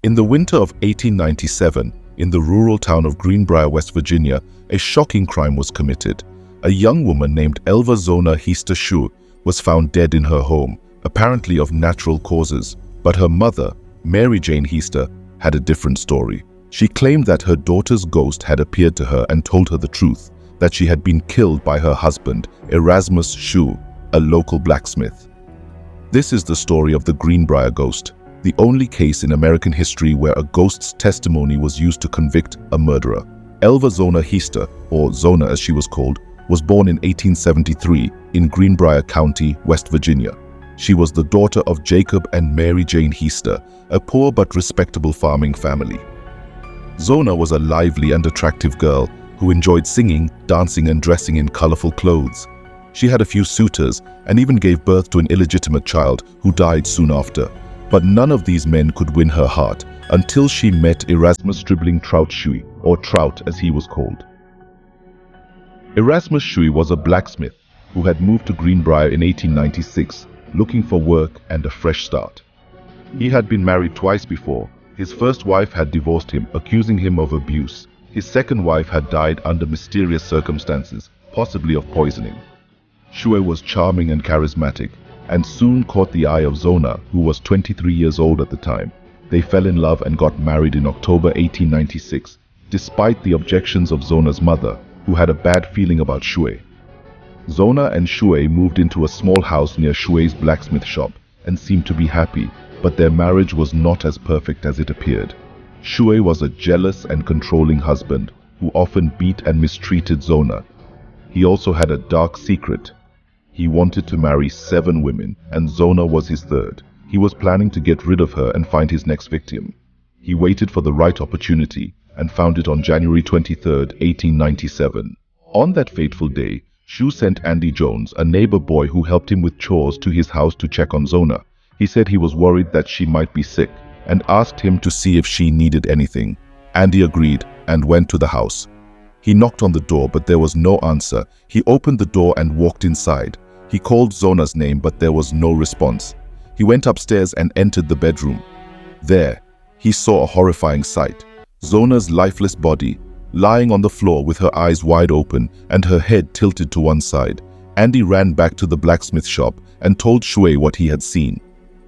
In the winter of 1897, in the rural town of Greenbrier, West Virginia, a shocking crime was committed. A young woman named Elva Zona Heister Schuh was found dead in her home, apparently of natural causes. But her mother, Mary Jane Heister, had a different story. She claimed that her daughter's ghost had appeared to her and told her the truth, that she had been killed by her husband, Erasmus Schuh, a local blacksmith. This is the story of the Greenbrier Ghost, the only case in American history where a ghost's testimony was used to convict a murderer. Elva Zona Heister, or Zona as she was called, was born in 1873 in Greenbrier County, West Virginia. She was the daughter of Jacob and Mary Jane Heister, a poor but respectable farming family. Zona was a lively and attractive girl who enjoyed singing, dancing, and dressing in colorful clothes. She had a few suitors and even gave birth to an illegitimate child who died soon after. But none of these men could win her heart until she met Erasmus Stribling Trout Schuh, or Trout as he was called. Erasmus Schuh was a blacksmith who had moved to Greenbrier in 1896, looking for work and a fresh start. He had been married twice before. His first wife had divorced him, accusing him of abuse. His second wife had died under mysterious circumstances, possibly of poisoning. Schuh was charming and charismatic, and soon caught the eye of Zona, who was 23 years old at the time. They fell in love and got married in October 1896, despite the objections of Zona's mother, who had a bad feeling about Schuh. Zona and Schuh moved into a small house near Schuh's blacksmith shop and seemed to be happy, but their marriage was not as perfect as it appeared. Schuh was a jealous and controlling husband who often beat and mistreated Zona. He also had a dark secret. He wanted to marry 7 women, and Zona was his third. He was planning to get rid of her and find his next victim. He waited for the right opportunity and found it on January 23, 1897. On that fateful day, Schuh sent Andy Jones, a neighbor boy who helped him with chores, to his house to check on Zona. He said he was worried that she might be sick and asked him to see if she needed anything. Andy agreed and went to the house. He knocked on the door, but there was no answer. He opened the door and walked inside. He called Zona's name, but there was no response. He went upstairs and entered the bedroom. There, he saw a horrifying sight. Zona's lifeless body, lying on the floor with her eyes wide open and her head tilted to one side. Andy ran back to the blacksmith shop and told Schuh what he had seen.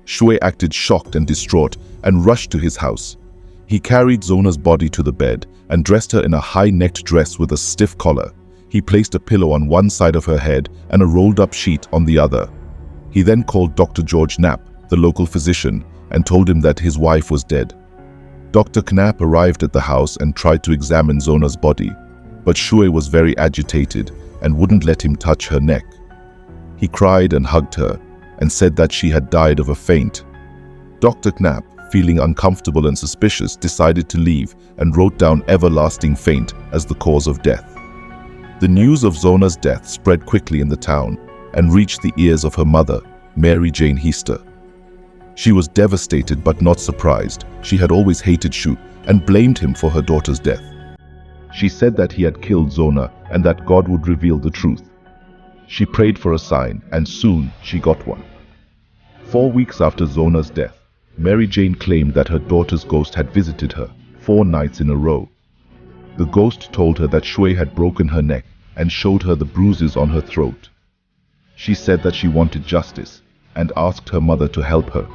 Schuh acted shocked and distraught and rushed to his house. He carried Zona's body to the bed and dressed her in a high-necked dress with a stiff collar. He placed a pillow on one side of her head and a rolled-up sheet on the other. He then called Dr. George Knapp, the local physician, and told him that his wife was dead. Dr. Knapp arrived at the house and tried to examine Zona's body, but Schuh was very agitated and wouldn't let him touch her neck. He cried and hugged her and said that she had died of a faint. Dr. Knapp, feeling uncomfortable and suspicious, decided to leave and wrote down everlasting faint as the cause of death. The news of Zona's death spread quickly in the town and reached the ears of her mother, Mary Jane Heister. She was devastated but not surprised. She had always hated Schuh and blamed him for her daughter's death. She said that he had killed Zona and that God would reveal the truth. She prayed for a sign, and soon she got one. 4 weeks after Zona's death, Mary Jane claimed that her daughter's ghost had visited her 4 nights in a row. The ghost told her that Schuh had broken her neck and showed her the bruises on her throat. She said that she wanted justice and asked her mother to help her.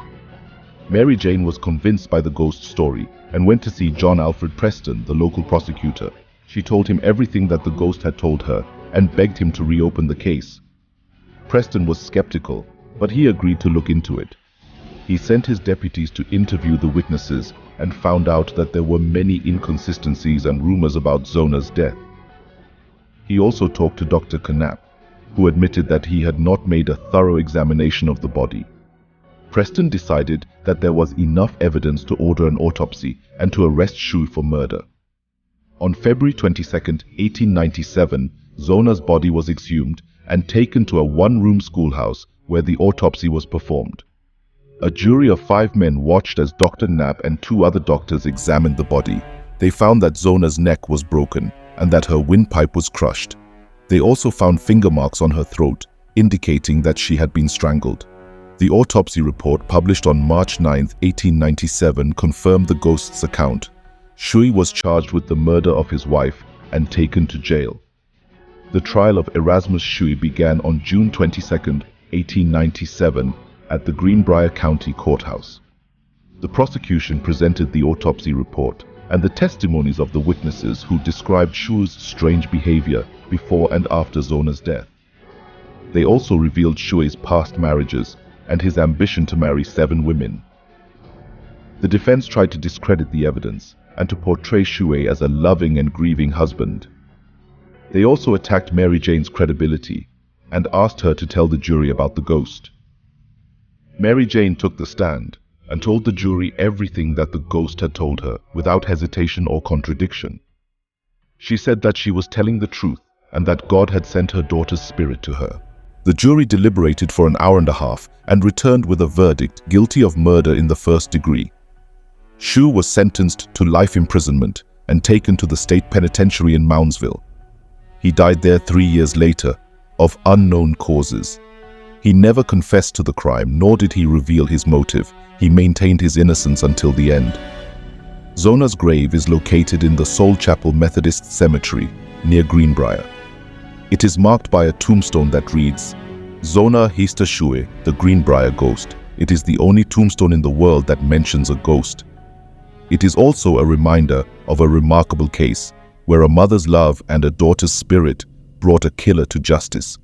Mary Jane was convinced by the ghost story and went to see John Alfred Preston, the local prosecutor. She told him everything that the ghost had told her and begged him to reopen the case. Preston was skeptical, but he agreed to look into it. He sent his deputies to interview the witnesses and found out that there were many inconsistencies and rumors about Zona's death. He also talked to Dr. Knapp, who admitted that he had not made a thorough examination of the body. Preston decided that there was enough evidence to order an autopsy and to arrest Schuh for murder. On February 22, 1897, Zona's body was exhumed and taken to a one-room schoolhouse where the autopsy was performed. A jury of 5 men watched as Dr. Knapp and 2 other doctors examined the body. They found that Zona's neck was broken and that her windpipe was crushed. They also found finger marks on her throat, indicating that she had been strangled. The autopsy report published on March 9, 1897 confirmed the ghost's account. Shui was charged with the murder of his wife and taken to jail. The trial of Erasmus Shui began on June 22, 1897 at the Greenbrier County Courthouse. The prosecution presented the autopsy report and the testimonies of the witnesses who described Shui's strange behavior before and after Zona's death. They also revealed Shui's past marriages and his ambition to marry 7 women. The defense tried to discredit the evidence and to portray Shui as a loving and grieving husband. They also attacked Mary Jane's credibility and asked her to tell the jury about the ghost. Mary Jane took the stand and told the jury everything that the ghost had told her without hesitation or contradiction. She said that she was telling the truth and that God had sent her daughter's spirit to her. The jury deliberated for an hour and a half and returned with a verdict guilty of murder in the first degree. Shu was sentenced to life imprisonment and taken to the state penitentiary in Moundsville. He died there 3 years later, of unknown causes. He never confessed to the crime, nor did he reveal his motive. He maintained his innocence until the end. Zona's grave is located in the Soul Chapel Methodist Cemetery near Greenbrier. It is marked by a tombstone that reads, Zona Hista Shui, the Greenbrier Ghost. It is the only tombstone in the world that mentions a ghost. It is also a reminder of a remarkable case where a mother's love and a daughter's spirit brought a killer to justice.